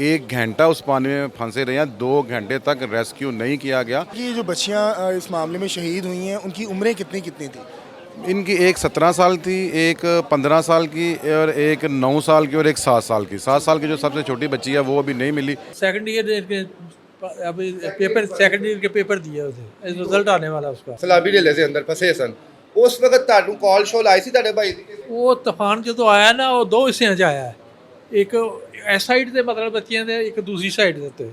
1 घंटा उस पानी में फंसे रहे हैं, 2 घंटे तक रेस्क्यू नहीं किया गया। ये जो बच्चियां इस मामले में शहीद हुई हैं, उनकी उम्रें कितनी कितनी थी? इनकी एक 17 साल थी, एक 15 साल की और एक 9 साल की और एक 7 साल की। 7 साल की जो सबसे छोटी बच्ची है वो अभी नहीं मिली। सेकंड ईयर के अभी पेपर सेकंड ईयर के पेपर दिए उसे, रिजल्ट आने वाला उसका। ਸਲਾਬੀ ਢੇਲੇ ਦੇ ਅੰਦਰ ਫਸੇ ਸਨ। ਉਸ ਵਕਤ ਤੁਹਾਨੂੰ ਕਾਲ ਸ਼ੋਲ ਆਈ ਸੀ ਤੁਹਾਡੇ ਭਾਈ ਦੀ? ਉਹ ਤੂਫਾਨ ਜਦੋਂ ਆਇਆ ਨਾ, ਉਹ ਦੋ ਹਿੱਸਿਆਂ 'ਚ ਆਇਆ। ਇੱਕ ਇਸ ਸਾਈਡ ਤੇ मतलब ਬੱਚੀਆਂ ਦੇ, ਇੱਕ दूसरी साइड ਦੇ ਉੱਤੇ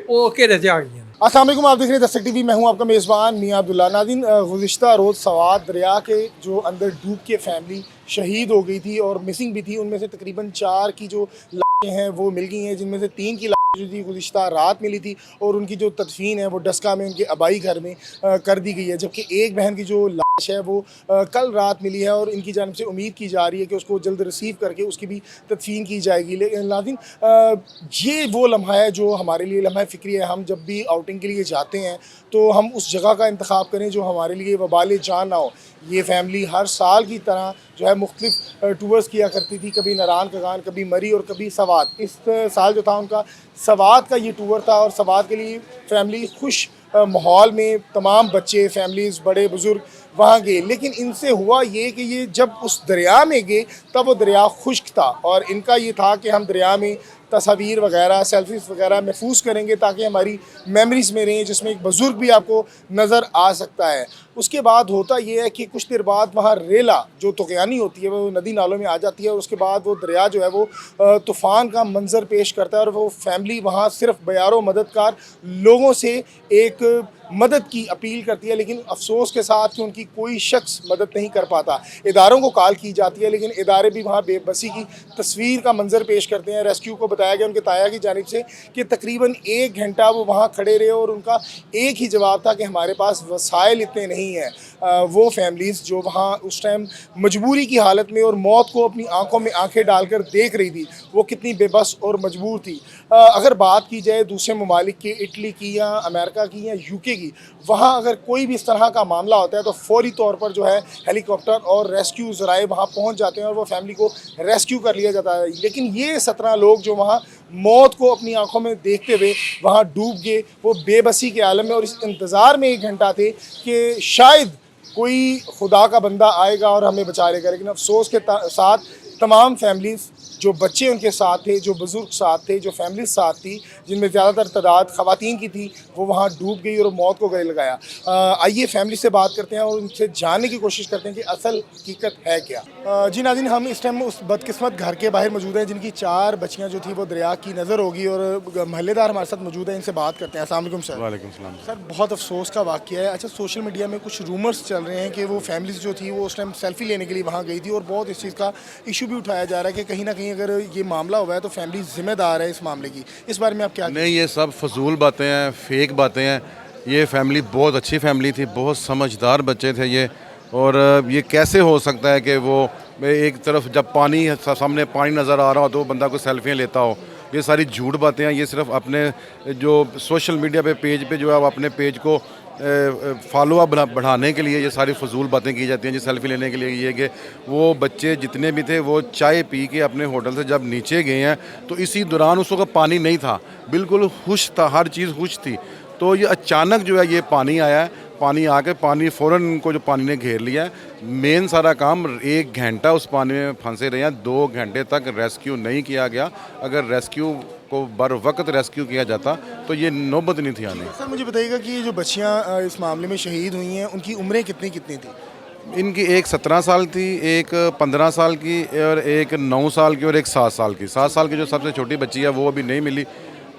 ਉਹ ਘੇਰੇ 'ਚ आ गई। अस्सलाम वालेकुम, आप देख रहे हैं दस्तक टीवी। मैं हूं आपका मेज़बान मियां अब्दुल्ला। नाज़रीन, गुज़िश्ता रोज़ सवात दरिया के जो अंदर डूब के फैमिली शहीद हो गई थी और मिसिंग भी थी, उनमें से तकरीबन 4 की जो लाशें हैं वो मिल गई हैं, जिनमें से 3 की लाशें जो थी गुज़िश्ता रात मिली थी और उनकी जो तदफीन है वो डस्का में उनके आबाई घर में कर दी गई है। जबकि एक बहन की जो लाश है वो कल रात मिली है और इनकी जानिब से उम्मीद की जा रही है कि उसको जल्द रिसीव करके उसकी भी तदफीन की जाएगी। लेकिन नाज़रीन, ये वो लम्हा है जो हमारे लिए लम्हा फ़िक्री है। हम जब भी आउटिंग के लिए जाते हैं तो हम उस जगह का इंतखाब करें जो हमारे लिए वबाल जान ना हो। ये फैमिली हर साल की तरह जो है मुख्तलिफ टूर्स किया करती थी, कभी नारान कगान, कभी मरी और कभी सवात। इस साल जो था उनका सवात का ये टूर था और सवात के लिए फैमिली खुश माहौल में तमाम बच्चे, फैमिलीज़, बड़े बुज़ुर्ग वहाँ गए। लेकिन इनसे हुआ ये कि ये जब उस दरिया में गए तब वो दरिया खुश्क था और इनका ये था कि हम दरिया में तस्वीर वगैरह, सेल्फीज़ वगैरह महफूज करेंगे ताकि हमारी मेमोरीज़ में रहें, जिसमें एक बुज़ुर्ग भी आपको नज़र आ सकता है। उसके बाद होता ये है कि कुछ देर बाद वहाँ रेला जो तुग़यानी होती है वो नदी नालों में आ जाती है और उसके बाद वो दरिया जो है वो तूफ़ान का मंज़र पेश करता है और वो फैमिली वहाँ सिर्फ बयारों मददगार लोगों से एक मदद की अपील करती है। लेकिन अफसोस के साथ कि उनकी कोई शख्स मदद नहीं कर पाता। इदारों को कॉल की जाती है लेकिन इदारे भी वहाँ बेबसी की तस्वीर का मंजर पेश करते हैं। रेस्क्यू को बताया गया उनके ताया की जानिब से कि तकरीबन 1 घंटा वो वहाँ खड़े रहे और उनका एक ही जवाब था कि हमारे पास वसाइल इतने नहीं हैं। वो फैमिलीज़ जो वहाँ उस टाइम मजबूरी की हालत में और मौत को अपनी आंखों में आंखें डालकर देख रही थी, वो कितनी बेबस और मजबूर थी। अगर बात की जाए दूसरे ममालिक की, इटली की या अमेरिका की या यूके की, वहाँ अगर कोई भी इस तरह का मामला होता है तो फौरी तौर पर जो है हेलीकॉप्टर और रेस्क्यू ज़राए वहाँ पहुँच जाते हैं और वो फैमिली को रेस्क्यू कर लिया जाता है। लेकिन ये 17 लोग जो वहाँ मौत को अपनी आंखों में देखते हुए वहाँ डूब गए, वो बेबसी के आलम में और इस इंतज़ार में 1 घंटा थे कि शायद कोई खुदा का बंदा आएगा और हमें बचा लेगा। लेकिन अफसोस के साथ तमाम फैमिलीज़, जो बच्चे उनके साथ थे, जो बुज़ुर्ग साथ थे, जो फैमिलीज़ साथ थी, जिनमें ज़्यादातर तादाद ख़वातीन की थी, वो वहाँ डूब गई और मौत को गले लगाया। आइए फैमिली से बात करते हैं और उनसे जानने की कोशिश करते हैं कि असल हकीकत है क्या। जी नाज़रीन, हम इस टाइम उस बदकिस्मत घर के बाहर मौजूद हैं जिनकी 4 बच्चियाँ जो थी वो दरिया की नज़र होगी और महल्लेदार हमारे साथ मौजूद हैं, इनसे बात करते हैं। अस्सलाम वालेकुम सर। वालेकुम सलाम। सर, बहुत अफसोस का वाक़या है। अच्छा, सोशल मीडिया में कुछ रूमर्स चल रहे हैं कि वो फैमिलीज़ जो थी वो उस टाइम सेल्फ़ी लेने के लिए वहाँ गई थी और बहुत इस चीज़ का इशू भी उठाया जा रहा है कि कहीं ना कहीं अगर ये मामला हुआ है तो फैमिली ज़िम्मेदार है इस मामले की। इस बारे में आप क्या? नहीं, ये सब फजूल बातें हैं, फेक बातें हैं। ये फैमिली बहुत अच्छी फैमिली थी, बहुत समझदार बच्चे थे ये। और ये कैसे हो सकता है कि वो एक तरफ जब पानी सामने पानी नज़र आ रहा हो तो बंदा कोई सेल्फियाँ लेता हो? ये सारी झूठ बातें हैं। ये सिर्फ अपने जो सोशल मीडिया पे पेज पे जो है अपने पेज को फॉलोअप बढ़ाने के लिए ये सारी फजूल बातें की जाती हैं। जी सेल्फ़ी लेने के लिए ये कि वो बच्चे जितने भी थे वो चाय पी के अपने होटल से जब नीचे गए हैं तो इसी दौरान उस वक्त पानी नहीं था, बिल्कुल खुश था, हर चीज़ खुश थी। तो ये अचानक जो है ये पानी आया है, पानी आके पानी फ़ौरन को जो पानी ने घेर लिया है। मेन सारा काम 1 घंटा उस पानी में फंसे रहे हैं, 2 घंटे तक रेस्क्यू नहीं किया गया। अगर रेस्क्यू को बर वक्त रेस्क्यू किया जाता तो ये नौबत नहीं थी आने। सर, मुझे बताइएगा कि ये जो बच्चियाँ इस मामले में शहीद हुई हैं, उनकी उम्रें कितनी कितनी थी? इनकी एक 17 साल थी, एक 15 साल की और एक 9 साल की और एक 7 साल की। 7 साल की जो सबसे छोटी बच्ची है वो अभी नहीं मिली,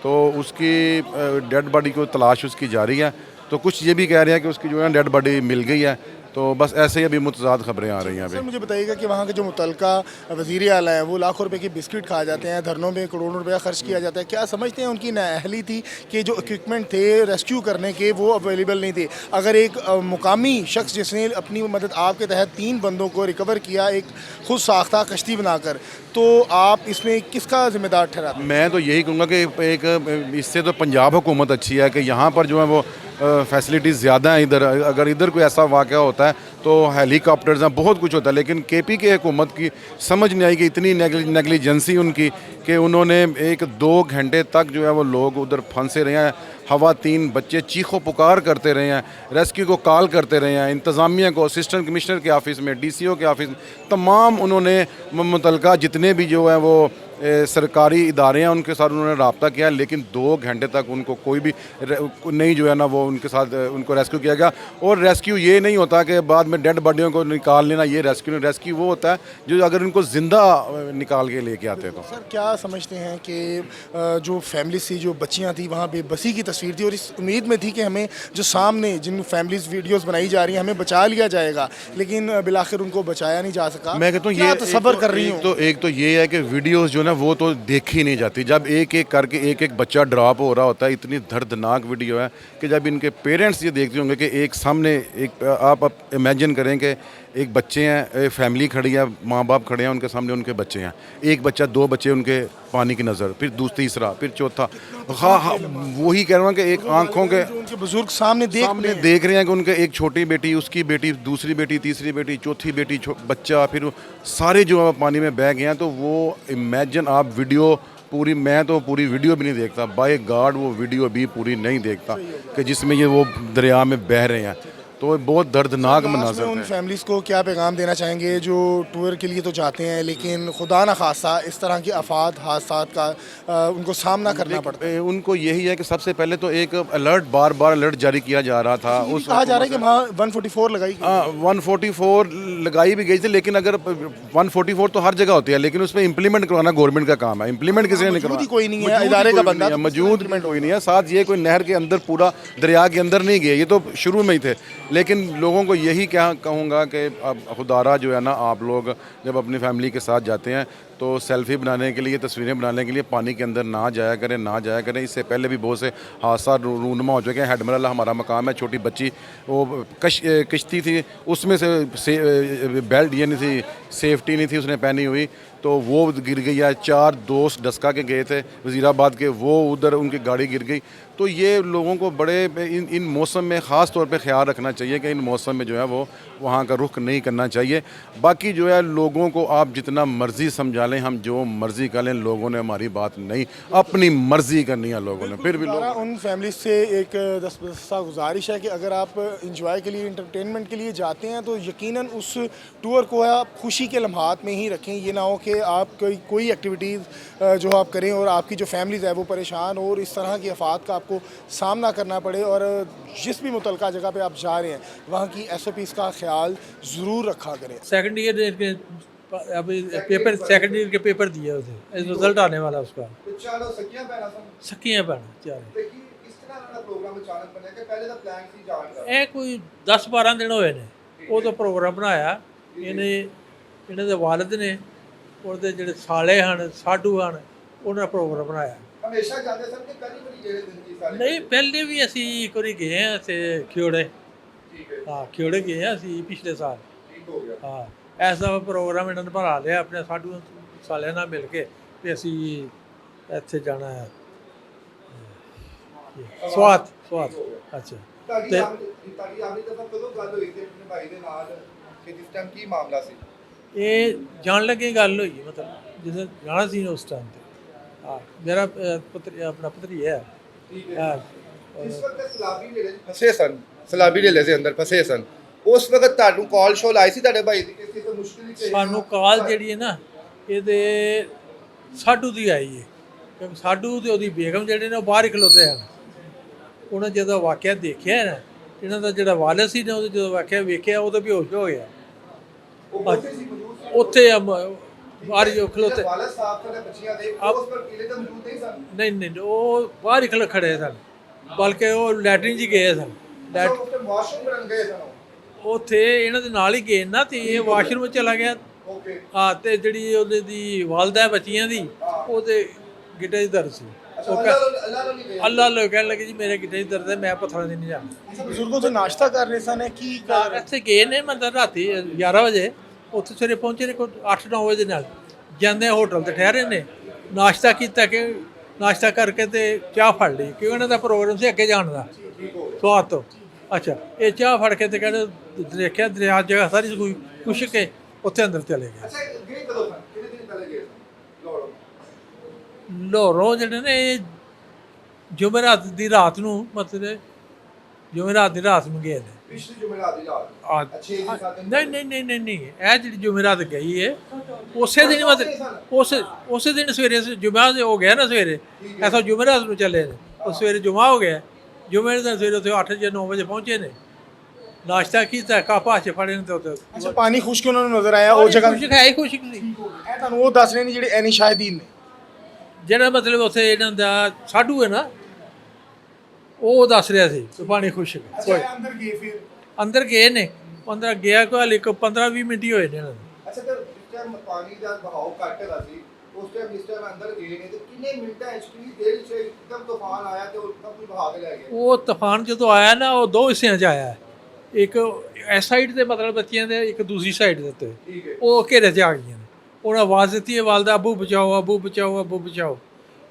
तो उसकी डेड बॉडी को तलाश उसकी जारी है। तो कुछ ये भी कह रहे हैं कि उसकी जो है डेड बॉडी मिल गई है। तो बस ऐसे ही अभी मुतज़ाद खबरें आ रही हैं। सर, मुझे बताइएगा कि वहाँ के जो मुतल्लिका वज़ीर आला हैं वो लाखों रुपए की बिस्किट खा जाते हैं, धरनों में करोड़ों रुपया खर्च किया जाता है। क्या समझते हैं उनकी नाअहली थी कि जो इक्विपमेंट थे रेस्क्यू करने के वो अवेलेबल नहीं थे? अगर एक मुकामी शख्स जिसने अपनी मदद आपके तहत 3 बंदों को रिकवर किया एक खुद साख्ता कश्ती बनाकर, तो आप इसमें किसका ज़िम्मेदार ठहराते हैं? मैं तो यही कहूँगा कि एक इससे तो पंजाब हुकूमत अच्छी है कि यहाँ पर जो है वो फैसिलिटीज़ ज़्यादा हैं इधर। अगर इधर कोई ऐसा वाक़या होता है तो हेलीकॉप्टर्स हैं, बहुत कुछ होता है, लेकिन केपी के हुकूमत की समझ नहीं आई कि इतनी नेगलिजेंसी उनकी कि उन्होंने 1-2 घंटे तक जो है वो लोग उधर फंसे रहे हैं। हवा 3 बच्चे चीखो पुकार करते रहे हैं, रेस्क्यू को कॉल करते रहे हैं, इंतज़ामिया को, असिस्टेंट कमिश्नर के ऑफिस में, DCO के ऑफिस में, तमाम उन्होंने मुतलका जितने भी जो है वो सरकारी इदारे हैं उनके साथ उन्होंने रब्ता किया, लेकिन 2 घंटे तक उनको कोई भी नहीं जो है ना वो उनके साथ उनको रेस्क्यू किया गया। और रेस्क्यू ये नहीं होता कि बाद में डेड बॉडियों को निकाल लेना, ये रेस्क्यू नहीं, रेस्क्यू वो होता है जो अगर उनको ज़िंदा निकाल के लेके आते तो। सर क्या समझते हैं कि जो फैमिली से जो बच्चियां थी वहाँ बेबसी की तस्वीर थी और इस उम्मीद में थी कि हमें जो सामने जिन फैमिलीज वीडियोस बनाई जा रही हैं हमें बचा लिया जाएगा, लेकिन बिलाखिर उनको बचाया नहीं जा सका। मैं कहता हूँ क्या ये तसव्वुर कर रही हूँ। एक तो ये है कि वीडियोस जो ना वो तो देखी नहीं जाती। जब एक एक करके एक बच्चा ड्रॉप हो रहा होता है, इतनी दर्दनाक वीडियो है कि जब इनके पेरेंट्स ये देखते होंगे कि एक सामने एक आप इमेजिन करें कि एक बच्चे हैं, एक फैमिली खड़ी है, माँ बाप खड़े हैं, उनके सामने उनके बच्चे हैं, एक बच्चा, 2 बच्चे उनके पानी की नज़र, फिर तीसरा, फिर चौथा। हाँ, वही कह रहा हूँ कि एक आंखों के उनके बुजुर्ग सामने देख रहे हैं कि उनके एक छोटी बेटी, उसकी बेटी, दूसरी बेटी, तीसरी बेटी, चौथी बेटी, बच्चा, फिर सारे जो है पानी में बह गए हैं। तो वो इमेजिन आप वीडियो पूरी, मैं तो पूरी वीडियो भी नहीं देखता, बाय गॉड वो वीडियो भी पूरी नहीं देखता कि जिसमें ये वो दरिया में बह रहे हैं। तो बहुत दर्दनाक मनाज़र उन है। फैमिलीज़ को क्या पैगाम देना चाहेंगे जो टूर के लिए तो जाते हैं लेकिन खुदा न खासा इस तरह की आफात हादसात का उनको सामना करना पड़ता है। उनको यही है कि सबसे पहले तो एक अलर्ट, बार बार अलर्ट जारी किया जा रहा था। उस कहा जा रहा है कि वहाँ 144 लगाई गई। 144 लगाई भी गई थी, लेकिन अगर 144 तो हर जगह होती है, लेकिन उसमें इंप्लीमेंट करवाना गवर्नमेंट का काम है। इंप्लीमेंट किसी ने नहीं करवाया, कोई नहीं है, इदारे का बंदा मौजूद कोई नहीं है। साथ ये कोई नहर के अंदर, पूरा दरिया के अंदर नहीं गए, ये तो शुरू में ही थे। लेकिन लोगों को यही क्या कहूँगा कि अब खुदारा जो है ना, आप लोग जब अपनी फैमिली के साथ जाते हैं तो सेल्फ़ी बनाने के लिए, तस्वीरें बनाने के लिए पानी के अंदर ना जाया करें। इससे पहले भी बहुत से हादसा रूनुमा हो चुके हैं। हेडमरला हमारा मकाम है, छोटी बच्ची वो कश्ती थी, उसमें से बेल्ट ये नहीं थी, सेफ्टी नहीं थी उसने पहनी हुई, तो वो गिर गई है। 4 दोस्त डस्का के गए थे वज़ीराबाद के, वो उधर उनकी गाड़ी गिर गई। तो ये लोगों को बड़े इन मौसम में ख़ास तौर पे ख्याल रखना चाहिए कि इन मौसम में जो है वो वहाँ का रुख नहीं करना चाहिए। बाकी जो है लोगों को आप जितना मर्ज़ी समझा लें, हम जो मर्ज़ी कर लें, लोगों ने हमारी बात नहीं, अपनी मर्ज़ी करनी है लोगों ने। फिर भी लोग उन फैमिली से एक दस्ता गुजारिश है कि अगर आप इंजॉय के लिए, इंटरटेनमेंट के लिए जाते हैं तो यकीनन उस टूर को आप खुशी के लम्हात में ही रखें। ये ना हो कि आप कोई एक्टिविटीज़ जो आप करें और आपकी जो फैमिलीज़ है वो परेशान हो और इस तरह की आफात का आपको सामना करना पड़े। और जिस भी मुतलका जगह पे आप जा रहे हैं वहाँ की SOPs का ख्याल ज़रूर रखा करें। सेकंड ईयर के अभी पेपर, सेकंड ईयर के पेपर दिए उसे, रिजल्ट आने वाला उसका। चलो सकियां पैना सन सकियां पैना चार ਤੇ ਕੀ ਕਿਸ ਤਰ੍ਹਾਂ ਦਾ ਪ੍ਰੋਗਰਾਮ ਅਚਾਨਕ ਬਣਿਆ ਕਿ ਪਹਿਲੇ ਦਾ ਪਲਾਨ ਸੀ ਜਾਣ ਦਾ? ਇਹ ਕੋਈ 10-12 ਦਿਨ ਹੋਏ ਨੇ ਉਹ ਤਾਂ ਪ੍ਰੋਗਰਾਮ ਬਣਾਇਆ ਇਹਨਾਂ ਦੇ ਵਾਲਿਦ ਨੇ, ਉਹਦੇ ਜਿਹੜੇ ਸਾਲੇ ਹਨ, ਸਾਡੂ ਹਨ, ਉਹਨਾਂ ਦਾ ਪ੍ਰੋਗਰਾਮ ਬਣਾਇਆ। ਹਮੇਸ਼ਾ ਜਾਂਦੇ ਸਨ ਕਿ ਪਹਿਲੀ ਵਾਰੀ ਜਿਹੜੇ ਦਿਨ ਕੀ ਸਾਰੇ? ਨਹੀਂ, ਪਹਿਲੇ ਵੀ ਅਸੀਂ ਇੱਕ ਵਾਰੀ ਗਏ ਹਾਂ ਇੱਥੇ ਖਿਓੜੇ। ਠੀਕ ਹੈ, ਹਾਂ, ਖਿਓੜੇ ਗਏ ਹਾਂ ਅਸੀਂ ਪਿਛਲੇ ਸਾਲ। ਠੀਕ ਹੋ ਗਿਆ। ਹਾਂ, ਐਸਾ ਪ੍ਰੋਗਰਾਮ ਇਹਨਾਂ ਨੇ ਬਣਾ ਲਿਆ ਆਪਣੇ ਸਾਡੂ ਸਾਲਿਆਂ ਨਾਲ ਮਿਲ ਕੇ ਵੀ ਅਸੀਂ ਇੱਥੇ ਜਾਣਾ ਹੈ ਸਵਾਤ। ਅੱਛਾ, ਤੁਹਾਡੀ ਤੇ ਆਖਰੀ ਦਫਾ ਕਦੋਂ ਗੱਲ ਹੋਈ ਤੇ ਆਪਣੇ ਭਾਈ ਦੇ ਨਾਲ ਕਿ ਜਿਸ ਟਾਈਮ ਕੀ ਮਾਮਲਾ ਸੀ? ਇਹ ਜਾਣ ਲੱਗੇ ਗੱਲ ਹੋਈ, ਮਤਲਬ ਜਿਸ ਜਾਣਾ ਸੀ ਉਸ ਟਾਈਮ ਤੇ। ਹਾਂ, ਮੇਰਾ ਆਪਣਾ ਪੁੱਤਰੀ ਹੈ। ਹਾਂ, ਜਿਸ ਵਕਤ ਸਲਾਬੀ ਢੇਲੇ 'ਚ ਫਸੇ ਸਨ, ਸਲਾਬੀ ਢੇਲੇ ਦੇ ਅੰਦਰ ਫਸੇ ਸਨ, ਉਸ ਵਕਤ ਤੁਹਾਨੂੰ ਕਾਲ ਸ਼ੋਲ ਆਈ ਸੀ ਤੁਹਾਡੇ ਭਾਈ ਦੀ ਕਿਸੇ ਤੋਂ ਮੁਸ਼ਕਿਲ ਹੀ? ਸਾਨੂੰ ਕਾਲ ਜਿਹੜੀ ਹੈ ਨਾ ਇਹਦੇ ਸਾਡੂ ਦੀ ਆਈ ਹੈ, ਕਿਉਂਕਿ ਸਾਡੂ ਤੇ ਉਹਦੀ ਬੇਗਮ ਜਿਹੜੇ ਨੇ ਉਹ ਬਾਹਰ ਹੀ ਖਲੋਤੇ ਹਨ। ਉਹਨਾਂ ਜਦੋਂ ਵਾਕਿਆ ਦੇਖਿਆ ਨਾ, ਇਹਨਾਂ ਦਾ ਜਿਹੜਾ ਵਾਲਿਦ ਸੀ ਨਾ, ਉਹਦੇ ਜਦੋਂ ਵਾਕਿਆ ਵੇਖਿਆ ਉਹ ਤਾਂ ਬੇਹੋਸ਼ ਹੋ ਗਿਆ। ਉਹ ਉੱਥੇ ਸੀ, ਮੌਜੂਦ ਸੀ? ਉੱਥੇ ਬਾਹਰ ਹੀ ਖਲੋਤੇ। ਵਾਲਦ ਸਾਹਿਬ ਤੁਹਾਡੇ ਬੱਚਿਆਂ ਦੇ ਉਸ ਪਰ ਕਿਲੇ ਤੇ ਮੌਜੂਦ ਨਹੀਂ ਸਨ? ਨਹੀਂ, ਉਹ ਬਾਹਰ ਹੀ ਖੜੇ ਸਨ, ਬਲਕਿ ਉਹ ਲੈਟਰਿਨ 'ਚ ਗਏ ਸਨ। ਉੱਥੇ ਵਾਸ਼ਰੂਮ ਕਰਨ ਗਏ ਸਨ ਉੱਥੇ ਇਹਨਾਂ ਦੇ ਨਾਲ ਹੀ ਗਏ ਨਾ, ਤੇ ਇਹ ਵਾਸ਼ਰੂਮ ਚਲਾ ਗਿਆ। ਓਕੇ। ਹਾਂ, ਤੇ ਜਿਹੜੀ ਉਹਦੇ ਦੀ ਵਾਲਦਾ ਬੱਚੀਆਂ ਦੀ, ਉਹਦੇ ਗਿੱਟੇ 'ਚ ਦਰਦ ਸੀ। ਅੱਲਾ ਲੋ ਕਹਿਣ ਲੱਗੇ ਜੀ ਮੇਰੇ ਗਿੱਟੇ 'ਚ ਦਰਦ ਹੈ, ਮੈਂ ਪੱਥਰਾਂ 'ਚ ਨਹੀਂ ਜਾਣਾ। ਬਜ਼ੁਰਗੋਂ ਤੋਂ ਨਾਸ਼ਤਾ ਕਰ ਰਹੇ ਸਨ ਕੀ ਇੱਥੇ ਗਏ ਨੇ, ਮਤਲਬ ਰਾਤੀ 11 ਵਜੇ, ਉੱਥੇ ਸਵੇਰੇ ਪਹੁੰਚੇ ਨੇ ਕੋਈ 8-9 ਵਜੇ ਨਾਲ। ਜਾਂਦੇ ਹੋਟਲ ਤੇ ਠਹਿਰੇ ਨੇ, ਨਾਸ਼ਤਾ ਕੀਤਾ, ਕਿ ਨਾਸ਼ਤਾ ਕਰਕੇ ਤੇ ਚਾਹ ਫੜ ਲਈ, ਕਿਉਂਕਿ ਉਹਨਾਂ ਦਾ ਪ੍ਰੋਗਰਾਮ ਸੀ ਅੱਗੇ ਜਾਣ ਦਾ। ਸਵਾਦ ਤੋਂ। ਅੱਛਾ, ਇਹ ਚਾਹ ਫੜ ਕੇ ਤੇ ਕਹਿੰਦੇ ਦੇਖਿਆ ਦਰਿਆ ਜਗ੍ਹਾ ਸਾਰੀ ਕੋਈ ਕੁਛ ਕੇ ਉੱਥੇ ਅੰਦਰ ਚਲੇ ਗਏ। ਅੱਛਾ ਗਏ ਕਦੋਂ ਸਨ, ਕਿੰਨੇ ਦਿਨ ਪਹਿਲੇ ਗਏ ਲੋੜੋ? ਲਾਹੌਰੋਂ ਜਿਹੜੇ ਨੇ ਇਹ ਜੁਮੇਰਾਤ ਦੀ ਰਾਤ ਨੂੰ, ਮਤਲਬ ਜੁਮੇਰਾਤ ਦੀ ਰਾਤ ਨੂੰ ਗਏ ਨੇ। ਪਿਛਲੀ ਜੁਮੇਰਾਤ ਦੀ ਰਾਤ ਆ- ਅੱਛੇ ਜੀ ਸਾਥ ਨਹੀਂ ਨਹੀਂ ਨਹੀਂ ਨਹੀਂ ਨਹੀਂ, ਇਹ ਜਿਹੜੀ ਜੁਮੇਰਾਤ ਗਈ ਹੈ ਉਸੇ ਦਿਨ ਮਤਲਬ ਉਸੇ ਦਿਨ ਸਵੇਰੇ ਜੁਮਾ ਹੋ ਗਿਆ ਨਾ, ਸਵੇਰੇ ਐਸਾ ਜੁਮੇਰਾਤ ਨੂੰ ਚੱਲੇ ਨੇ, ਉਹ ਸਵੇਰੇ ਜੁਮਾ ਹੋ ਗਿਆ, ਜੁਮੇ ਦੇ ਦਿਨ ਸਵੇਰੇ ਉੱਥੇ 8 ਜਾਂ 9 ਵਜੇ ਪਹੁੰਚੇ ਨੇ, ਨਾਸ਼ਤਾ ਕੀਤਾ, ਕਾਪਾ ਚ ਫੜੇ ਨੇ ਤੇ ਉੱਥੇ ਅੱਛਾ, ਪਾਣੀ ਖੁਸ਼ਕ ਉਹਨਾਂ ਨੂੰ ਨਜ਼ਰ ਆਇਆ ਉਹ ਜਗ੍ਹਾ। ਖੁਸ਼ਕ ਹੈ ਹੀ ਖੁਸ਼ਕ ਸੀ। ਇਹ ਤੁਹਾਨੂੰ ਉਹ ਦੱਸ ਰਹੇ ਨੇ ਜਿਹੜੇ ਐਨੀ ਸ਼ਾਹਿਦੀਨ ਨੇ। ਜਿਹੜਾ ਮਤਲਬ ਉੱਥੇ ਇਹਨਾਂ ਦਾ ਸਾਧੂ ਹੈ ਨਾ, ਉਹ ਦੱਸ ਰਿਹਾ ਸੀ ਕਿ ਪਾਣੀ ਖੁਸ਼ਕ ਹੈ। ਕੋਈ ਅੰਦਰ ਗਏ ਫਿਰ। ਅੰਦਰ ਗਏ ਨੇ, ਅੰਦਰ ਗਿਆ ਕੋਈ ਹਾਲੇ 15-20 ਮਿੰਟ ਹੀ ਹੋਏ ਨੇ ਇਹਨਾਂ ਨੂੰ। ਅੱਛਾ, ਤੇ ਜਿਸ ਟਾਈਮ ਪਾਣੀ ਦਾ ਬਹਾਅ ਘੱਟ ਹੈਗਾ ਸੀ, ਉਸ ਟਾਈਮ ਇਸ ਟਾਈਮ ਅੰਦਰ ਗਏ ਨੇ ਤੇ ਕਿੰਨੇ ਮਿੰਟਾਂ ਵਿੱਚ, ਕਿੰਨੀ ਦੇਰ ਵਿੱਚ ਇੱਕਦਮ ਤੂਫਾਨ ਆਇਆ ਤੇ ਉਹ ਇੱਕਦਮ ਹੀ ਬਹਾ ਕੇ ਲੈ ਗਿਆ? ਉਹ ਤੂਫਾਨ ਜਦੋਂ ਆਇਆ ਨਾ, ਉਹ ਦੋ ਹਿੱਸਿਆਂ 'ਚ ਆਇਆ, ਇੱਕ ਇਸ ਸਾਈਡ ਤੇ ਮਤਲਬ ਬੱਚਿਆਂ ਦੇ, ਇੱਕ ਦੂਸਰੀ ਸਾਈਡ ਦੇ ਉੱਤੇ ਠੀਕ ਹੈ। ਉਹ ਘੇਰੇ 'ਚ ਆ ਗਈਆਂ ਨੇ। ਉਹਨਾਂ ਆਵਾਜ਼ ਦਿੱਤੀ ਹੈ ਵਾਲਦਾ, ਅਬੂ ਬਚਾਓ ਅਬੂ ਬਚਾਓ ਅਬੂ ਬਚਾਓ,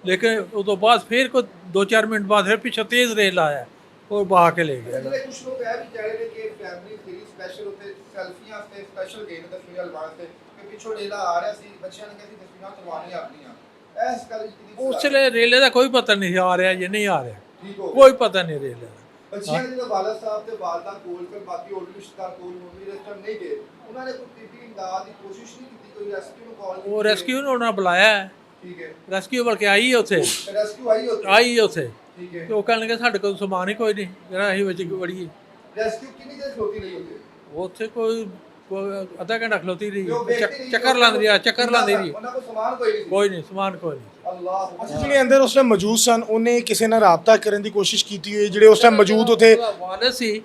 ਲੇਕਿਨ ਉਸ ਤੋਂ ਬਾਅਦ ਫਿਰ ਕੋਈ 2-4 ਮਿੰਟ ਬਾਅਦ ਫਿਰ ਪਿੱਛੋਂ ਤੇਜ਼ ਰੇਲ ਆਇਆ, ਉਹ ਬਹਾ ਕੇ ਲੈ ਗਿਆ। ਜਿਹੜੇ ਕੁਝ ਲੋਕ ਇਹ ਵੀ ਕਹਿ ਰਹੇ ਨੇ ਕਿ ਫੈਮਿਲੀ ਥੀ ਸਪੈਸ਼ਲ ਉੱਤੇ ਸੈਲਫੀਆਂ ਤੇ ਸਪੈਸ਼ਲ ਗਏ ਨੇ ਤਸਵੀਰਾਂ ਵਾਸਤੇ ਕਿ ਪਿੱਛੋਂ ਰੇਲਾ ਆ ਰਿਹਾ ਸੀ, ਬੱਚਿਆਂ ਨੇ ਕਹਿੰਦੀ ਤਸਵੀਰਾਂ ਕਰਵਾਉਣੀਆਂ ਆਪਣੀਆਂ। ਇਸ ਗੱਲ ਦੀ ਉਸ ਵੇਲੇ ਰੇਲੇ ਦਾ ਕੋਈ ਪਤਾ ਨਹੀਂ ਸੀ ਆ ਰਿਹਾ ਜਾਂ ਨਹੀਂ ਆ ਰਿਹਾ, ਠੀਕ ਹੋ ਕੋਈ ਪਤਾ ਨਹੀਂ ਰੇਲੇ ਦਾ। ਬੱਚਿਆਂ ਦੇ ਜਦੋਂ ਵਾਲਦ ਸਾਹਿਬ ਤੇ ਵਾਲਦਾ ਕੋਲ ਫਿਰ ਬਾਕੀ ਹੋਰ ਵੀ ਰਿਸ਼ਤੇਦਾਰ ਕੋਲ ਮੰਮੀ ਦੇ ਟਾਈਮ ਨਹੀਂ ਗਏ, ਉਹਨਾਂ ਨੇ ਕੋਈ ਟੀਪੀ ਇਮਦਾਦ ਦੀ ਕੋਸ਼ਿਸ਼ ਨਹੀਂ ਕੀਤੀ, ਕੋਈ ਰੈਸਕਿਊ ਨੂੰ ਕਾਲ ਉਹ ਰੈਸਕਿਊ ਨੂੰ ਉਹਨਾਂ ਬੁਲਾਇਆ ਹੈ, ਠੀਕ ਹੈ, ਰੈਸਕਿਊ ਬਲਕਿ ਆਈ ਹੈ ਉੱਥੇ, ਰੈਸਕਿਊ ਆਈ ਉੱਥੇ, ਆਈ ਹੈ ਉੱਥੇ, ਠੀਕ ਹੈ। ਤੇ ਉਹ ਕਹਿਣ ਲੱਗੇ ਸਾਡੇ ਕੋਲ ਸਮਾਨ ਹੀ ਕੋਈ ਨਹੀਂ ਜਿਹੜਾ ਅਸੀਂ ਵਿੱਚ ਵੜੀਏ। ਰੈਸਕਿਊ ਕਿੰਨੀ ਦੇਰ ਖਲੋਤੀ ਰਹੀ ਉੱਥੇ? ਉੱਥੇ ਕੋਈ ਅੱਧਾ ਘੰਟਾ ਖਲੋਤੀ ਰਹੀ, ਤੇ ਉਹ ਵੇਖਦੀ ਰਹੀ ਚੱਕਰ ਲਾਉਂਦੀ ਰਹੀ, ਚੱਕਰ ਲਾਉਂਦੀ ਰਹੀ, ਉਹਨਾਂ ਕੋਲ ਸਮਾਨ ਕੋਈ ਨਹੀਂ ਸੀ। ਕੋਈ ਨਹੀਂ ਸਮਾਨ ਕੋਈ ਨਹੀਂ। ਅੱਲਾਹ ਅੱਛਾ, ਜਿਹੜੇ ਅੰਦਰ ਉਸ ਟਾਈਮ ਮੌਜੂਦ ਸਨ ਉਹਨੇ ਕਿਸੇ ਨਾਲ ਰਾਬਤਾ ਕਰਨ ਦੀ ਕੋਸ਼ਿਸ਼ ਕੀਤੀ ਹੋਈ, ਜਿਹੜੇ ਉਸ ਟਾਈਮ ਮੌਜੂਦ ਉੱਥੇ। ਵਾਲਦ ਸੀ,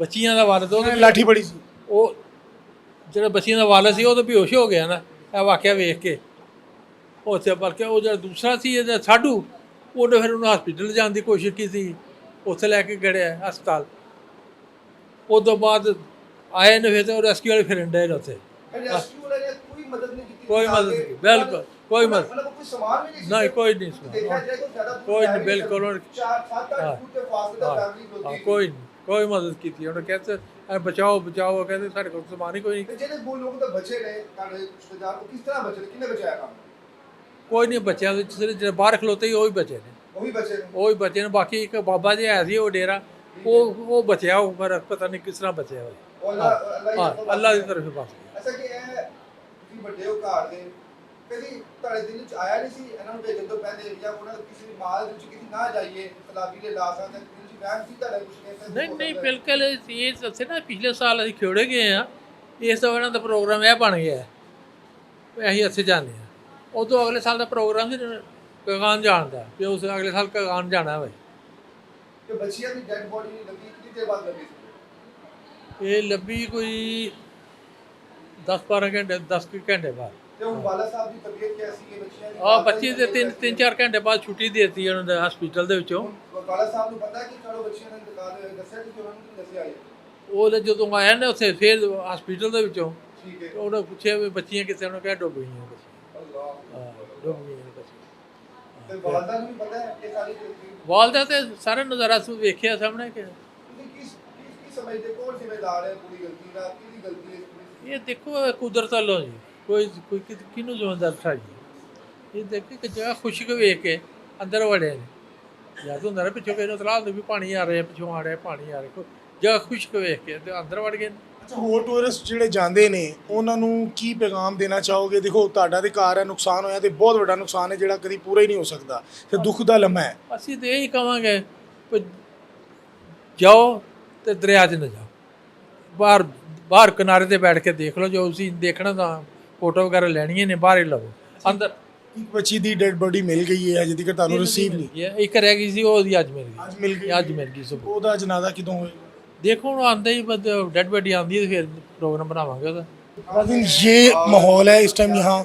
ਬੱਚੀਆਂ ਦਾ ਵਾਲਦ, ਉਹ ਲਾਠੀ ਬੜੀ ਸੀ। ਉਹ ਜਿਹੜਾ ਬੱਚੀਆਂ ਦਾ ਵਾਲਦ ਸੀ ਉਹ ਤਾਂ ਬੇਹੋਸ਼ ਹੋ ਗਿਆ ਨਾ ਇਹ ਵਾਕਿਆ ਵੇਖ ਕੇ। ਉੱਥੇ ਬਲਕਿ ਉਹ ਜਿਹੜਾ ਦੂਸਰਾ ਸੀ ਇਹਦਾ ਸਾਧੂ, ਉਹਨੇ ਫਿਰ ਉਹਨੂੰ ਹਸਪੀਟਲ ਜਾਣ ਦੀ ਕੋਸ਼ਿਸ਼ ਕੀਤੀ, ਉੱਥੇ ਲੈ ਕੇ ਗੜਿਆ ਹਸਪਤਾਲ। ਉਸ ਤੋਂ ਬਾਅਦ ਆਏ ਨੇ ਫਿਰ ਤੇ ਉਹ ਰੈਸਕਿਊ ਵਾਲੇ ਫਿਰਨ ਡਏ ਨੇ ਉੱਥੇ, ਰੈਸਕਿਊ ਵਾਲੇ ਨੇ ਕੋਈ ਮਦਦ ਨਹੀਂ ਕੀਤੀ? ਕੋਈ ਮਦਦ ਨਹੀਂ, ਬਿਲਕੁਲ ਕੋਈ ਮਦਦ ਉਹਨਾਂ ਕੋਲ ਕੋਈ ਸਮਾਨ ਵੀ ਨਹੀਂ ਸੀ? ਨਹੀਂ, ਕੋਈ ਨਹੀਂ ਸਮਾਨ। ਦੇਖਿਆ ਜਾਏ ਕੋਈ ਜ਼ਿਆਦਾ ਕੋਈ ਨਹੀਂ, ਬਿਲਕੁਲ ਉਹਨਾਂ ਨੇ- 4-7-8 ਫੁੱਟ ਦੇ ਫਾਸਲੇ ਦਾ ਫੈਮਿਲੀ ਹਾਂ, ਖਲੋਤੀ। ਕੋਈ ਨਹੀਂ, ਕੋਈ ਮਦਦ ਕੀਤੀ। ਉਹਨੇ ਕਹਿੰਦੇ ਬਚਾਓ ਬਚਾਓ, ਕਹਿੰਦੇ ਸਾਡੇ ਕੋਲ ਸਮਾਨ ਹੀ ਕੋਈ ਨਹੀਂ। ਤੇ ਜਿਹੜੇ ਦੋ ਲੋਕ ਤਾਂ ਬਚੇ ਨੇ ਤੁਹਾਡੇ ਰਿਸ਼ਤੇਦਾਰ, ਉਹ ਕਿਸ ਤਰ੍ਹਾਂ ਬਚੇ ਨੇ? ਕਿੰਨੇ ਬਚਾਇਆ ਕੰਮ? ਕੋਈ ਨਹੀਂ ਬੱਚਿਆਂ ਦੇ ਜਿਹੜੇ ਬਾਹਰ ਖਲੋਤੇ ਸੀ ਉਹ ਹੀ ਬਚੇ ਨੇ, ਉਹ ਵੀ ਬਚੇ ਨੇ? ਉਹ ਹੀ ਬਚੇ ਨੇ। ਬਾਕੀ ਇੱਕ ਬਾਬਾ ਜੀ ਆਇਆ ਸੀ ਉਹ ਡੇਰਾ, ਉਹ ਬਚਿਆ, ਉਹ ਪਰ ਪਤਾ ਨਹੀਂ ਕਿਸ ਤਰ੍ਹਾਂ ਬਚਿਆ ਹੋਇਆ। ਉਹ ਅੱਲਾਹ ਅੱਲਾ ਦੀ ਤਰਫ ਬਸ। ਅੱਛਾ, ਕਿ ਇਹ ਤੁਸੀਂ ਵੱਡੇ ਹੋ ਘਰ ਦੇ, ਕਦੀ ਤੁਹਾਡੇ ਦਿਲ ਵਿੱਚ ਆਇਆ ਨਹੀਂ ਸੀ ਇਹਨਾਂ ਨੂੰ ਭੇਜਣ ਤੋਂ ਪਹਿਲੇ ਜਾਂ ਉਹਨਾਂ ਕਿਸੇ ਮਾਲ ਵਿੱਚ ਕਿਸੇ ਨਾ ਜਾਈਏ ਸਲਾਬੀ ਦੇ ਲਾਸਾਂ ਤੇ ਦਿਲ ਵਿੱਚ ਵਹਿਮ ਸੀ ਤੁਹਾਡੇ ਕੁਝ ਕਹਿੰਦੇ? ਨਹੀਂ ਨਹੀਂ, ਬਿਲਕੁਲ ਇਹ ਉੱਥੇ ਨਾ ਪਿਛਲੇ ਸਾਲ ਅਸੀਂ ਖੇੜੇ ਗਏ ਆ, ਇਸ ਤੋਂ ਇਹਨਾਂ ਦਾ ਪ੍ਰੋਗਰਾਮ ਇਹ ਬਣ ਗਿਆ ਅਸੀਂ ਇੱਥੇ ਜਾਂਦੇ ਹਾਂ। ਉਦੋਂ ਅਗਲੇ ਸਾਲ ਦਾ ਪ੍ਰੋਗਰਾਮ ਸੀ ਕਗਾਨ ਜਾਣ ਦਾ, ਵੀ ਉਸ ਅਗਲੇ ਸਾਲ ਕਗਾਨ ਜਾਣਾ ਵਾ। ਕਿ ਬੱਚਿਆਂ ਦੀ ਡੈਡ ਬੋਡੀ ਲੱਗੀ ਕਿੰਨੀ ਦੇਰ ਬਾਅਦ ਲੱਗੀ ਸੀ? ਇਹ ਲੱਭੀ ਕੋਈ 10-12 ਘੰਟੇ, 10 ਘੰਟੇ ਬਾਅਦ। ਤੇ ਹੁਣ ਵਾਲਾ ਸਾਹਿਬ ਦੀ ਤਬੀਅਤ ਕੈਸੀ ਹੈ ਬੱਚਿਆਂ ਦੀ? ਬੱਚੇ ਦੇ 3-4 ਘੰਟੇ ਬਾਅਦ ਛੁੱਟੀ ਦੇ ਦਿੱਤੀ ਉਹਨਾਂ ਦੇ ਹਸਪੀਟਲ ਦੇ ਵਿੱਚੋਂ। ਵਾਲਾ ਸਾਹਿਬ ਨੂੰ ਪਤਾ ਕਿ ਚਲੋ ਬੱਚਿਆਂ ਨੇ ਇੰਤਕਾਲ ਦੱਸਿਆ ਕਿ ਉਹਨਾਂ ਨੂੰ ਕੀ ਦੱਸਿਆ ਹੈ? ਉਹ ਜਦੋਂ ਆਇਆ ਨਾ ਉੱਥੇ ਫਿਰ ਹਸਪੀਟਲ ਦੇ ਵਿੱਚੋਂ, ਠੀਕ ਹੈ। ਉਹਨੇ ਪੁੱਛਿਆ ਵੀ ਬੱਚੀਆਂ ਕਿੱਥੇ, ਉਹਨੇ ਕਿਹਾ ਡੁੱਬ ਗਈਆਂ ਬੱਚੀਆਂ। ਅੱਲਾਹ। ਡੁੱਬ ਗਈਆਂ ਬੱਚੀਆਂ। ਤੇ ਵਾਲਦਾ ਨੂੰ ਵੀ ਪਤਾ ਹੈ ਇਹ ਸਾਰੀ ਤਸਵੀਰ? ਵਾਲਦਾ ਤੇ ਸਾਰਾ ਨਜ਼ਾਰਾ ਵੇਖਿਆ ਸਾਹਮਣੇ ਕਿ ਤੁਸੀਂ ਕੀ ਸਮਝਦੇ, ਕੌਣ ਜ਼ਿੰਮੇਦਾਰ ਹੈ ਪੂਰੀ ਗਲਤੀ ਦਾ? ਕਿਹਦੀ ਗਲਤੀ ਹੈ ਇਸ ਪੂਰੀ? ਇਹ ਦੇਖੋ ਕੁਦਰਤ ਵੱਲੋਂ ਜੀ, ਕੋਈ ਕਿਹਨੂੰ ਜ਼ਿੰਮੇਦਾਰ ਠਾਈਏ। ਇਹ ਦੇਖੋ ਕਿ ਜਗ੍ਹਾ ਖੁਸ਼ਕ ਵੇਖ ਕੇ ਅੰਦਰ ਵੜੇ ਨੇ, ਜਦ ਹੁੰਦਾ ਨਾ ਪਿੱਛੋਂ ਕਿਸੇ ਨੂੰ ਤਲਾਹ ਹੁੰਦੀ ਵੀ ਪਾਣੀ ਆ ਰਿਹਾ, ਪਿੱਛੋਂ ਆ ਰਿਹਾ ਪਾਣੀ ਆ ਰਿਹਾ, ਜਗ੍ਹਾ ਖੁਸ਼ਕ ਵੇਖ ਕੇ ਤੇ ਅੰਦਰ ਵੜ ਗਏ ਨੇ। ਅੱਛਾ, ਹੋਰ ਟੂਰਿਸਟ ਜਿਹੜੇ ਜਾਂਦੇ ਨੇ ਉਹਨਾਂ ਨੂੰ ਕੀ ਪੈਗਾਮ ਦੇਣਾ ਚਾਹੋਗੇ? ਦੇਖੋ ਤੁਹਾਡਾ ਤੇ ਘਰ ਹੈ, ਨੁਕਸਾਨ ਹੋਇਆ ਤੇ ਬਹੁਤ ਵੱਡਾ ਨੁਕਸਾਨ ਹੈ ਜਿਹੜਾ ਕਦੀ ਪੂਰਾ ਹੀ ਨਹੀਂ ਹੋ ਸਕਦਾ ਤੇ ਦੁੱਖ ਦਾ ਲਮਹਾ ਹੈ। ਅਸੀਂ ਤਾਂ ਇਹੀ ਕਹਾਂਗੇ ਵੀ ਜਾਓ ਤੇ ਦਰਿਆ 'ਚ ਨਾ ਜਾਓ, ਬਾਹਰ ਬਾਹਰ ਕਿਨਾਰੇ ਤੇ ਬੈਠ ਕੇ ਦੇਖ ਲਓ, ਜੋ ਤੁਸੀਂ ਦੇਖਣਾ ਤਾਂ ਫੋਟੋ ਵਗੈਰਾ ਲੈਣੀਆਂ ਨੇ ਬਾਹਰ ਹੀ ਲਵੋ। ਅੰਦਰ ਇੱਕ ਬੱਚੀ ਦੀ ਡੈਡ ਬੋਡੀ ਮਿਲ ਗਈ ਹੈ, ਅਜੇ ਤੱਕ ਤੁਹਾਨੂੰ ਰਿਸੀਵ ਨਹੀਂ। ਇੱਕ ਰਹਿ ਗਈ ਸੀ, ਉਹਦੀ ਅੱਜ ਮਿਲ ਅੱਜ ਗਈ, ਮਿਲ ਗਈ। ਅੱਜ ਮਿਲ ਗਈ ਸੁਬਹ। ਉਹਦਾ ਜਨਾਜ਼ਾ ਕਿਦੋਂ ਹੋਏਗਾ? ਦੇਖੋ ਹੁਣ ਆਉਂਦਾ ਹੀ ਡੈਡ ਬੋਡੀ ਆਉਂਦੀ ਹੈ ਫਿਰ ਪ੍ਰੋਗਰਾਮ ਬਣਾਵਾਂਗੇ ਉਹਦਾ। लेकिन ये माहौल है इस टाइम यहाँ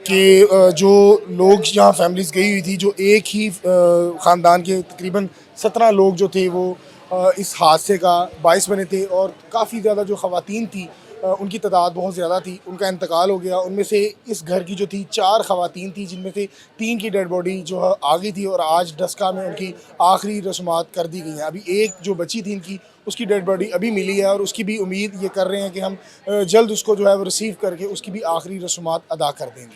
कि जो लोग यहाँ फैमिलीज गई हुई थी, जो एक ही ख़ानदान के तकरीबन 17 लोग जो थे वो इस हादसे का बायस बने थे और काफ़ी ज़्यादा जो ख़वातीन थी उनकी तादाद बहुत ज़्यादा थी, उनका इंतकाल हो गया। उनमें से इस घर की जो थी 4 ख़वातीन थी, जिनमें से 3 की डेड बॉडी जो है आ गई थी और आज डस्का में उनकी आखिरी रस्मात कर दी गई हैं। अभी एक जो बची थी इनकी, उसकी डेड बॉडी अभी मिली है और उसकी भी उम्मीद ये कर रहे हैं कि हम जल्द उसको जो है वो रिसीव करके उसकी भी आखिरी रस्मात अदा कर देंगे।